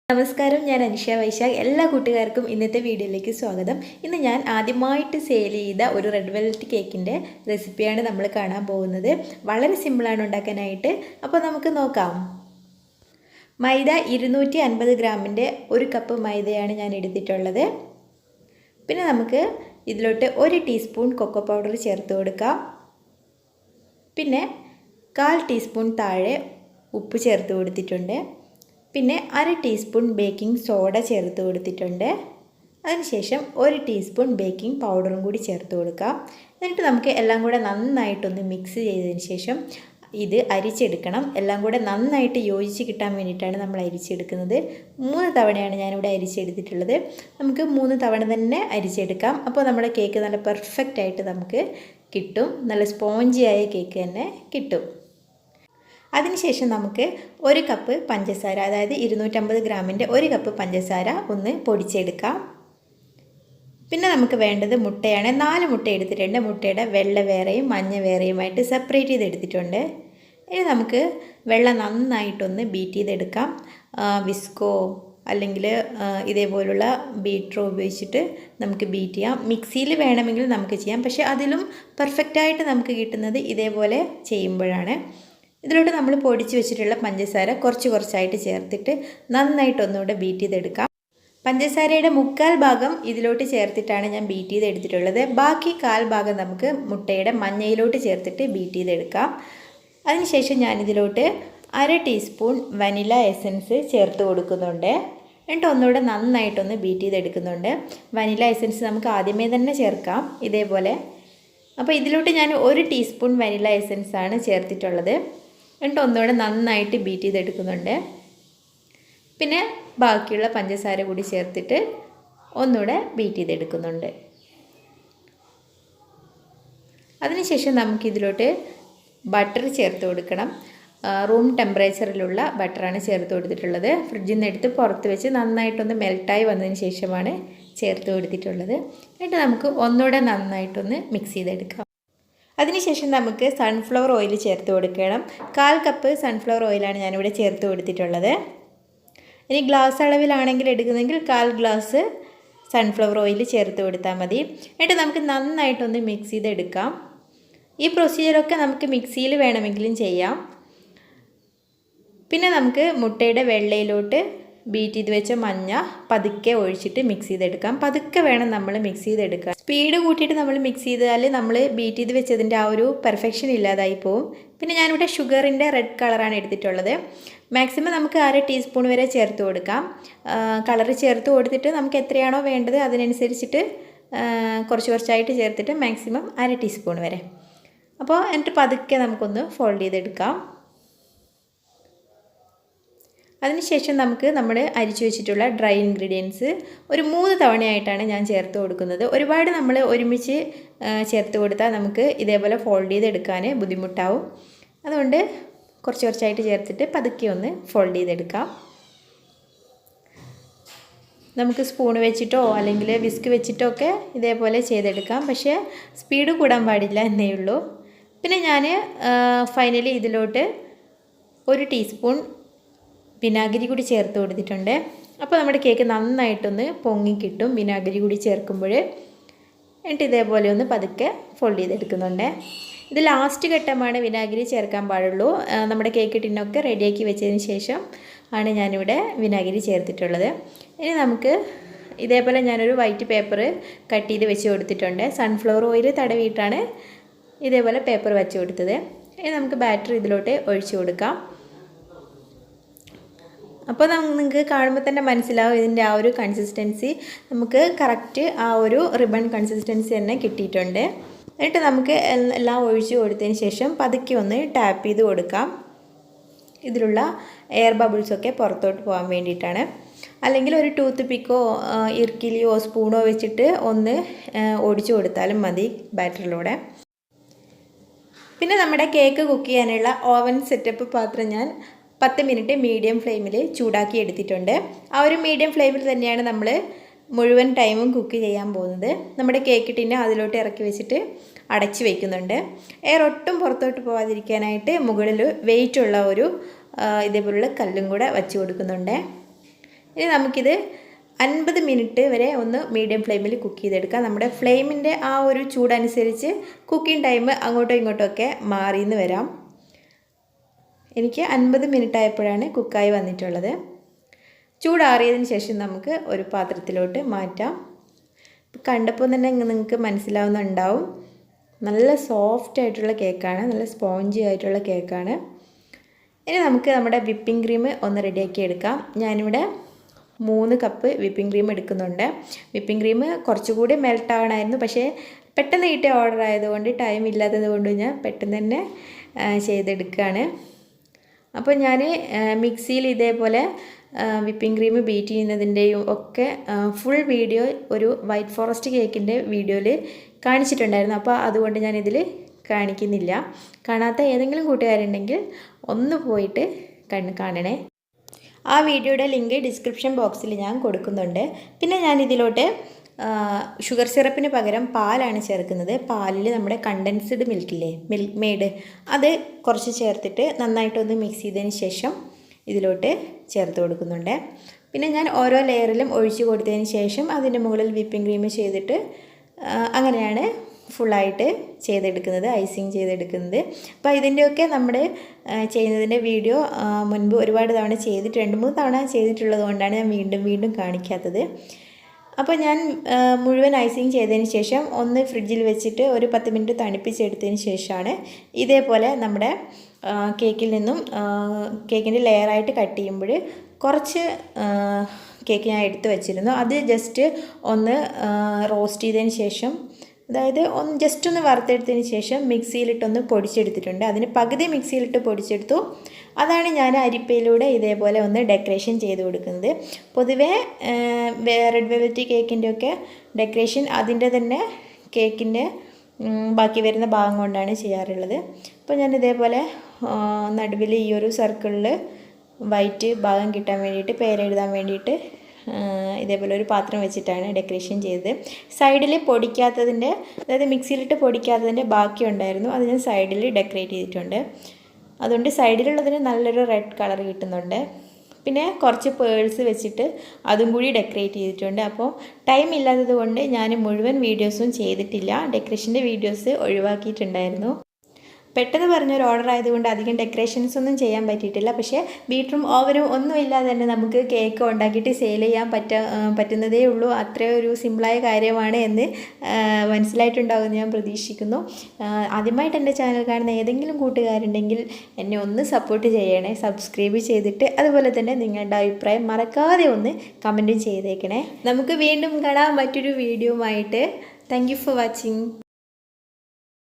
നമസ്കാരം, ഞാൻ അനിഷ വൈശാഖ്. എല്ലാ കൂട്ടുകാർക്കും ഇന്നത്തെ വീഡിയോയിലേക്ക് സ്വാഗതം. ഇന്ന് ഞാൻ ആദ്യമായിട്ട് സെയിൽ ചെയ്ത ഒരു റെഡ് വെൽവെറ്റ് കേക്കിൻ്റെ റെസിപ്പിയാണ് നമ്മൾ കാണാൻ പോകുന്നത്. വളരെ സിമ്പിളാണ് ഉണ്ടാക്കാനായിട്ട്. അപ്പോൾ നമുക്ക് നോക്കാം. മൈദ 250 ഗ്രാമിൻ്റെ 1 കപ്പ് മൈദയാണ് ഞാൻ എടുത്തിട്ടുള്ളത്. പിന്നെ നമുക്ക് ഇതിലോട്ട് 1 ടീസ്പൂൺ കൊക്കോ പൗഡർ ചേർത്ത് കൊടുക്കാം. പിന്നെ 1/4 ടീസ്പൂൺ താഴെ ഉപ്പ് ചേർത്ത് കൊടുത്തിട്ടുണ്ട്. പിന്നെ 1/2 ടീസ്പൂൺ ബേക്കിംഗ് സോഡ ചേർത്ത് കൊടുത്തിട്ടുണ്ട്. അതിനുശേഷം 1 ടീസ്പൂൺ ബേക്കിംഗ് പൗഡറും കൂടി ചേർത്ത് കൊടുക്കാം. എന്നിട്ട് നമുക്ക് എല്ലാം കൂടെ നന്നായിട്ടൊന്ന് മിക്സ് ചെയ്തതിന് ശേഷം ഇത് അരിച്ചെടുക്കണം. എല്ലാം കൂടെ നന്നായിട്ട് യോജിച്ച് കിട്ടാൻ വേണ്ടിയിട്ടാണ് നമ്മൾ അരിച്ചെടുക്കുന്നത്. 3 തവണയാണ് ഞാനിവിടെ അരിച്ചെടുത്തിട്ടുള്ളത്. നമുക്ക് 3 തവണ തന്നെ അരിച്ചെടുക്കാം. അപ്പോൾ നമ്മുടെ കേക്ക് നല്ല പെർഫെക്റ്റ് ആയിട്ട് നമുക്ക് കിട്ടും. നല്ല സ്പോഞ്ചിയായ കേക്ക് തന്നെ കിട്ടും. അതിനുശേഷം നമുക്ക് 1 കപ്പ് പഞ്ചസാര, അതായത് 250 ഗ്രാമിൻ്റെ 1 കപ്പ് പഞ്ചസാര ഒന്ന് പൊടിച്ചെടുക്കാം. പിന്നെ നമുക്ക് വേണ്ടത് മുട്ടയാണ്. 4 മുട്ട എടുത്തിട്ടുണ്ട്. മുട്ടയുടെ വെള്ള വേറെയും മഞ്ഞ വേറെയുമായിട്ട് സെപ്പറേറ്റ് ചെയ്തെടുത്തിട്ടുണ്ട്. ഇനി നമുക്ക് വെള്ളം നന്നായിട്ടൊന്ന് ബീറ്റ് ചെയ്തെടുക്കാം. വിസ്കോ അല്ലെങ്കിൽ ഇതേപോലുള്ള ബീറ്ററോ ഉപയോഗിച്ചിട്ട് നമുക്ക് ബീറ്റ് ചെയ്യാം. മിക്സിയിൽ വേണമെങ്കിൽ നമുക്ക് ചെയ്യാം, പക്ഷേ അതിലും പെർഫെക്റ്റായിട്ട് നമുക്ക് കിട്ടുന്നത് ഇതേപോലെ ചെയ്യുമ്പോഴാണ്. ഇതിലോട്ട് നമ്മൾ പൊടിച്ച് വെച്ചിട്ടുള്ള പഞ്ചസാര കുറച്ചായിട്ട് ചേർത്തിട്ട് നന്നായിട്ടൊന്നുകൂടെ ബീറ്റ് ചെയ്തെടുക്കാം. പഞ്ചസാരയുടെ 1/4 ഭാഗം ഇതിലോട്ട് ചേർത്തിട്ടാണ് ഞാൻ ബീറ്റ് ചെയ്തെടുത്തിട്ടുള്ളത്. ബാക്കി 1/4 ഭാഗം നമുക്ക് മുട്ടയുടെ മഞ്ഞയിലോട്ട് ചേർത്തിട്ട് ബീറ്റ് ചെയ്തെടുക്കാം. അതിനുശേഷം ഞാനിതിലോട്ട് 1/2 ടീസ്പൂൺ വനില എസൻസ് ചേർത്ത് കൊടുക്കുന്നുണ്ട്. എന്നിട്ട് ഒന്നുകൂടെ നന്നായിട്ടൊന്ന് ബീറ്റ് ചെയ്തെടുക്കുന്നുണ്ട്. വനില എസൻസ് നമുക്ക് ആദ്യമേ തന്നെ ചേർക്കാം ഇതേപോലെ. അപ്പോൾ ഇതിലോട്ട് ഞാൻ 1 ടീസ്പൂൺ വനില എസൻസ് ആണ് ചേർത്തിട്ടുള്ളത്. എന്നിട്ട് ഒന്നുകൂടെ നന്നായിട്ട് ബീറ്റ് ചെയ്തെടുക്കുന്നുണ്ട്. പിന്നെ ബാക്കിയുള്ള പഞ്ചസാര കൂടി ചേർത്തിട്ട് ഒന്നുകൂടെ ബീറ്റ് ചെയ്തെടുക്കുന്നുണ്ട്. അതിനുശേഷം നമുക്കിതിലോട്ട് ബട്ടർ ചേർത്ത് കൊടുക്കണം. റൂം ടെമ്പറേച്ചറിലുള്ള ബട്ടറാണ് ചേർത്ത് കൊടുത്തിട്ടുള്ളത്. ഫ്രിഡ്ജിൽ നിന്ന് എടുത്ത് പുറത്ത് വെച്ച് നന്നായിട്ടൊന്ന് മെൽട്ടായി വന്നതിന് ശേഷമാണ് ചേർത്ത് കൊടുത്തിട്ടുള്ളത്. എന്നിട്ട് നമുക്ക് ഒന്നുകൂടെ നന്നായിട്ടൊന്ന് മിക്സ് ചെയ്തെടുക്കാം. അതിനുശേഷം നമുക്ക് സൺഫ്ലവർ ഓയിൽ ചേർത്ത് കൊടുക്കണം. 1/4 കപ്പ് സൺഫ്ലവർ ഓയിലാണ് ഞാനിവിടെ ചേർത്ത് കൊടുത്തിട്ടുള്ളത്. ഇനി ഗ്ലാസ് അളവിലാണെങ്കിൽ എടുക്കുന്നെങ്കിൽ 1/4 ഗ്ലാസ് സൺഫ്ലവർ ഓയിൽ ചേർത്ത് കൊടുത്താൽ മതി. എന്നിട്ട് നമുക്ക് നന്നായിട്ടൊന്ന് മിക്സ് ചെയ്തെടുക്കാം. ഈ പ്രൊസീജിയറൊക്കെ നമുക്ക് മിക്സിയിൽ വേണമെങ്കിലും ചെയ്യാം. പിന്നെ നമുക്ക് മുട്ടയുടെ വെള്ളയിലോട്ട് ബീറ്റ് ചെയ്ത് വെച്ച മഞ്ഞ പതുക്കെ ഒഴിച്ചിട്ട് മിക്സ് ചെയ്തെടുക്കാം. പതുക്കെ വേണം നമ്മൾ മിക്സ് ചെയ്തെടുക്കാൻ. സ്പീഡ് കൂട്ടിയിട്ട് നമ്മൾ മിക്സ് ചെയ്താൽ നമ്മൾ ബീറ്റ് ചെയ്ത് വെച്ചതിൻ്റെ ആ ഒരു പെർഫെക്ഷൻ ഇല്ലാതായി പോവും. പിന്നെ ഞാനിവിടെ ഷുഗറിൻ്റെ റെഡ് കളറാണ് എടുത്തിട്ടുള്ളത്. മാക്സിമം നമുക്ക് 1/2 ടീസ്പൂൺ വരെ ചേർത്ത് കൊടുക്കാം. കളർ ചേർത്ത് കൊടുത്തിട്ട് നമുക്ക് എത്രയാണോ വേണ്ടത് അതിനനുസരിച്ചിട്ട് കുറച്ചായിട്ട് ചേർത്തിട്ട് മാക്സിമം 1/2 ടീസ്പൂൺ വരെ. അപ്പോൾ എന്നിട്ട് പതുക്കെ നമുക്കൊന്ന് ഫോൾഡ് ചെയ്തെടുക്കാം. അതിനുശേഷം നമുക്ക് നമ്മൾ അരിച്ചു വെച്ചിട്ടുള്ള ഡ്രൈ ഇൻഗ്രീഡിയൻസ് ഒരു 3 തവണയായിട്ടാണ് ഞാൻ ചേർത്ത് കൊടുക്കുന്നത്. ഒരുപാട് നമ്മൾ ഒരുമിച്ച് ചേർത്ത് കൊടുത്താൽ നമുക്ക് ഇതേപോലെ ഫോൾഡ് ചെയ്തെടുക്കാൻ ബുദ്ധിമുട്ടാവും. അതുകൊണ്ട് കുറച്ചായിട്ട് ചേർത്തിട്ട് പതുക്കെ ഒന്ന് ഫോൾഡ് ചെയ്തെടുക്കാം. നമുക്ക് സ്പൂൺ വെച്ചിട്ടോ അല്ലെങ്കിൽ വിസ്ക് വെച്ചിട്ടോ ഒക്കെ ഇതേപോലെ ചെയ്തെടുക്കാം. പക്ഷേ സ്പീഡ് കൂടാൻ പാടില്ല എന്നേ ഉള്ളൂ. പിന്നെ ഞാൻ ഫൈനലി ഇതിലോട്ട് 1 ടീസ്പൂൺ വിനാഗിരി കൂടി ചേർത്ത് കൊടുത്തിട്ടുണ്ട്. അപ്പോൾ നമ്മുടെ കേക്ക് നന്നായിട്ടൊന്ന് പൊങ്ങി കിട്ടും വിനാഗിരി കൂടി ചേർക്കുമ്പോൾ. എന്നിട്ട് ഇതേപോലെ ഒന്ന് പതുക്കെ ഫോൾഡ് ചെയ്തെടുക്കുന്നുണ്ട്. ഇത് ലാസ്റ്റ് ഘട്ടമാണ് വിനാഗിരി ചേർക്കാൻ പാടുള്ളൂ. നമ്മുടെ കേക്ക് ടിന്നൊക്കെ റെഡിയാക്കി വെച്ചതിന് ശേഷം ആണ് ഞാനിവിടെ വിനാഗിരി ചേർത്തിട്ടുള്ളത്. ഇനി നമുക്ക് ഇതേപോലെ ഞാനൊരു വൈറ്റ് പേപ്പർ കട്ട് ചെയ്ത് വെച്ച് കൊടുത്തിട്ടുണ്ട്. സൺഫ്ലവർ ഓയിൽ തടവിയിട്ടാണ് ഇതേപോലെ പേപ്പർ വെച്ച് കൊടുത്തത്. ഇനി നമുക്ക് ബാറ്റർ ഇതിലോട്ട് ഒഴിച്ചു കൊടുക്കാം. അപ്പോൾ നിങ്ങൾക്ക് കാണുമ്പോൾ തന്നെ മനസ്സിലാവും ഇതിൻ്റെ ആ ഒരു കൺസിസ്റ്റൻസി നമുക്ക് കറക്റ്റ് ആ ഒരു റിബൺ കൺസിസ്റ്റൻസി തന്നെ കിട്ടിയിട്ടുണ്ട്. എന്നിട്ട് നമുക്ക് എല്ലാം ഒഴിച്ച് കൊടുത്തതിന് ശേഷം പതുക്കെ ഒന്ന് ടാപ്പ് ചെയ്ത് കൊടുക്കാം. ഇതിലുള്ള എയർ ബബിൾസൊക്കെ പുറത്തോട്ട് പോകാൻ വേണ്ടിയിട്ടാണ്. അല്ലെങ്കിൽ ഒരു ടൂത്ത് പിക്കോ ഇർക്കിലിയോ സ്പൂണോ വെച്ചിട്ട് ഒന്ന് ഓടിച്ചു കൊടുത്താലും മതി ബാറ്ററിലൂടെ. പിന്നെ നമ്മുടെ കേക്ക് കുക്ക് ചെയ്യാനുള്ള ഓവൻ സെറ്റപ്പ് പാത്രം ഞാൻ 10 മിനിറ്റ് മീഡിയം ഫ്ലെയിമിൽ ചൂടാക്കി എടുത്തിട്ടുണ്ട്. ആ ഒരു മീഡിയം ഫ്ലെയിമിൽ തന്നെയാണ് നമ്മൾ മുഴുവൻ ടൈമും കുക്ക് ചെയ്യാൻ പോകുന്നത്. നമ്മുടെ കേക്ക് ടിന്ന് അതിലോട്ട് ഇറക്കി വെച്ചിട്ട് അടച്ച് വയ്ക്കുന്നുണ്ട്. എയർ ഒട്ടും പുറത്തോട്ട് പോകാതിരിക്കാനായിട്ട് മുകളിൽ വെയിറ്റുള്ള ഒരു ഇതേപോലുള്ള കല്ലും കൂടെ വച്ച് കൊടുക്കുന്നുണ്ട്. ഇനി നമുക്കിത് 50 മിനിറ്റ് വരെ ഒന്ന് മീഡിയം ഫ്ലെയിമിൽ കുക്ക് ചെയ്തെടുക്കാം. നമ്മുടെ ഫ്ലെയിമിൻ്റെ ആ ഒരു ചൂടനുസരിച്ച് കുക്കിംഗ് ടൈം അങ്ങോട്ടോ ഇങ്ങോട്ടോ ഒക്കെ മാറിയെന്ന് വരാം. എനിക്ക് 50 മിനിറ്റ് ആയപ്പോഴാണ് കുക്കായി വന്നിട്ടുള്ളത്. ചൂടാറിയതിന് ശേഷം നമുക്ക് ഒരു പാത്രത്തിലോട്ട് മാറ്റാം. കണ്ടപ്പോൾ തന്നെ നിങ്ങൾക്ക് മനസ്സിലാവുന്നുണ്ടാവും, നല്ല സോഫ്റ്റ് ആയിട്ടുള്ള കേക്കാണ്, നല്ല സ്പോഞ്ചി ആയിട്ടുള്ള കേക്കാണ്. ഇനി നമുക്ക് നമ്മുടെ വിപ്പിംഗ് ക്രീം ഒന്ന് റെഡിയാക്കി എടുക്കാം. ഞാനിവിടെ 3 കപ്പ് വിപ്പിംഗ് ക്രീം എടുക്കുന്നുണ്ട്. വിപ്പിംഗ് ക്രീം കുറച്ചുകൂടി മെൽട്ട് ആവണമായിരുന്നു, പക്ഷേ പെട്ടെന്ന് കിട്ടിയ ഓർഡർ ആയതുകൊണ്ട് ടൈം ഇല്ലാത്തത് കൊണ്ട് ഞാൻ പെട്ടെന്ന് തന്നെ ചെയ്തെടുക്കുകയാണ്. അപ്പോൾ ഞാൻ മിക്സിയിൽ ഇതേപോലെ വിപ്പിംഗ് ക്രീം ബീറ്റ് ചെയ്യുന്നതിൻ്റെയും ഒക്കെ ഫുൾ വീഡിയോ ഒരു വൈറ്റ് ഫോറസ്റ്റ് കേക്കിൻ്റെ വീഡിയോയിൽ കാണിച്ചിട്ടുണ്ടായിരുന്നു. അപ്പോൾ അതുകൊണ്ട് ഞാനിതിൽ കാണിക്കുന്നില്ല. കാണാത്ത ഏതെങ്കിലും കൂട്ടുകാരുണ്ടെങ്കിൽ ഒന്ന് പോയിട്ട് കാണണേ. ആ വീഡിയോയുടെ ലിങ്ക് ഡിസ്ക്രിപ്ഷൻ ബോക്സിൽ ഞാൻ കൊടുക്കുന്നുണ്ട്. പിന്നെ ഞാൻ ഇതിലോട്ട് ഷുഗർ സിറപ്പിന് പകരം പാലാണ് ചേർക്കുന്നത്. പാലിൽ നമ്മുടെ കണ്ടൻസ്ഡ് മിൽക്കില്ലേ, മിൽക്ക് മെയ്ഡ്, അത് കുറച്ച് ചേർത്തിട്ട് നന്നായിട്ടൊന്ന് മിക്സ് ചെയ്തതിന് ശേഷം ഇതിലോട്ട് ചേർത്ത് കൊടുക്കുന്നുണ്ട്. പിന്നെ ഞാൻ ഓരോ ലെയറിലും ഒഴിച്ച് കൊടുത്തതിന് ശേഷം അതിൻ്റെ മുകളിൽ വിപ്പിംഗ് ക്രീം ചെയ്തിട്ട് അങ്ങനെയാണ് ഫുള്ളായിട്ട് ചെയ്തെടുക്കുന്നത്, ഐസിങ് ചെയ്തെടുക്കുന്നത്. അപ്പോൾ ഇതിൻ്റെയൊക്കെ നമ്മുടെ ചെയ്യുന്നതിൻ്റെ വീഡിയോ മുൻപ് ഒരുപാട് തവണ ചെയ്തിട്ട് 2-3 തവണ ചെയ്തിട്ടുള്ളത് കൊണ്ടാണ് ഞാൻ വീണ്ടും കാണിക്കാത്തത്. അപ്പോൾ ഞാൻ മുഴുവൻ ഐസിങ് ചെയ്തതിന് ശേഷം ഒന്ന് ഫ്രിഡ്ജിൽ വെച്ചിട്ട് ഒരു 10 മിനിറ്റ് തണുപ്പിച്ചെടുത്തതിന് ശേഷമാണ് ഇതേപോലെ നമ്മുടെ കേക്കിൽ നിന്നും കേക്കിൻ്റെ ലെയറായിട്ട് കട്ട് ചെയ്യുമ്പോൾ കുറച്ച് കേക്ക് ഞാൻ എടുത്ത് വെച്ചിരുന്നു. അത് ജസ്റ്റ് ഒന്ന് റോസ്റ്റ് ചെയ്തതിന് ശേഷം, അതായത് ജസ്റ്റ് ഒന്ന് വറുത്തെടുത്തതിന് ശേഷം മിക്സിയിലിട്ടൊന്ന് പൊടിച്ചെടുത്തിട്ടുണ്ട്. അതിന് പകുതി മിക്സിയിലിട്ട് പൊടിച്ചെടുത്തു. അതാണ് ഞാൻ അരിപ്പയിലൂടെ ഇതേപോലെ ഒന്ന് ഡെക്കറേഷൻ ചെയ്ത് കൊടുക്കുന്നത്. പൊതുവേ റെഡ് വെൽവെറ്റ് കേക്കിൻ്റെയൊക്കെ ഡെക്കറേഷൻ അതിൻ്റെ തന്നെ കേക്കിൻ്റെ ബാക്കി വരുന്ന ഭാഗം കൊണ്ടാണ് ചെയ്യാറുള്ളത്. അപ്പോൾ ഞാൻ ഇതേപോലെ നടുവിൽ ഈ ഒരു സർക്കിളിൽ വൈറ്റ് ഭാഗം കിട്ടാൻ വേണ്ടിയിട്ട്, പേരെഴുതാൻ വേണ്ടിയിട്ട് ഇതേപോലെ ഒരു പാത്രം വെച്ചിട്ടാണ് ഡെക്കറേഷൻ ചെയ്തത്. സൈഡിൽ പൊടിക്കാത്തതിൻ്റെ, അതായത് മിക്സിയിലിട്ട് പൊടിക്കാത്തതിൻ്റെ ബാക്കി ഉണ്ടായിരുന്നു, അത് ഞാൻ സൈഡിൽ ഡെക്കറേറ്റ് ചെയ്തിട്ടുണ്ട്. അതുകൊണ്ട് സൈഡിലുള്ളതിന് നല്ലൊരു റെഡ് കളർ കിട്ടുന്നുണ്ട്. പിന്നെ കുറച്ച് പേഴ്സ് വെച്ചിട്ട് അതും കൂടി ഡെക്കറേറ്റ് ചെയ്തിട്ടുണ്ട്. അപ്പോൾ ടൈം ഇല്ലാത്തത് കൊണ്ട് ഞാൻ മുഴുവൻ വീഡിയോസും ചെയ്തിട്ടില്ല, ഡെക്കറേഷൻ്റെ വീഡിയോസ് ഒഴിവാക്കിയിട്ടുണ്ടായിരുന്നു. പെട്ടെന്ന് പറഞ്ഞൊരു ഓർഡർ ആയതുകൊണ്ട് അധികം ഡെക്കറേഷൻസ് ഒന്നും ചെയ്യാൻ പറ്റിയിട്ടില്ല. പക്ഷേ ബീറ്ററും ഓവനും ഒന്നും ഇല്ലാതെ തന്നെ നമുക്ക് കേക്ക് ഉണ്ടാക്കിയിട്ട് സെയിൽ ചെയ്യാൻ പറ്റുന്നതേ ഉള്ളൂ. അത്രയും ഒരു സിമ്പിളായ കാര്യമാണ് എന്ന് മനസ്സിലായിട്ടുണ്ടാകുമെന്ന് ഞാൻ പ്രതീക്ഷിക്കുന്നു. ആദ്യമായിട്ട് എൻ്റെ ചാനൽ കാണുന്ന ഏതെങ്കിലും കൂട്ടുകാരുണ്ടെങ്കിൽ എന്നെ ഒന്ന് സപ്പോർട്ട് ചെയ്യണേ, സബ്സ്ക്രൈബ് ചെയ്തിട്ട് അതുപോലെ തന്നെ നിങ്ങളുടെ അഭിപ്രായം മറക്കാതെ ഒന്ന് കമൻറ്റും ചെയ്തേക്കണേ. നമുക്ക് വീണ്ടും കാണാം മറ്റൊരു വീഡിയോയുമായിട്ട്. Thank you for watching.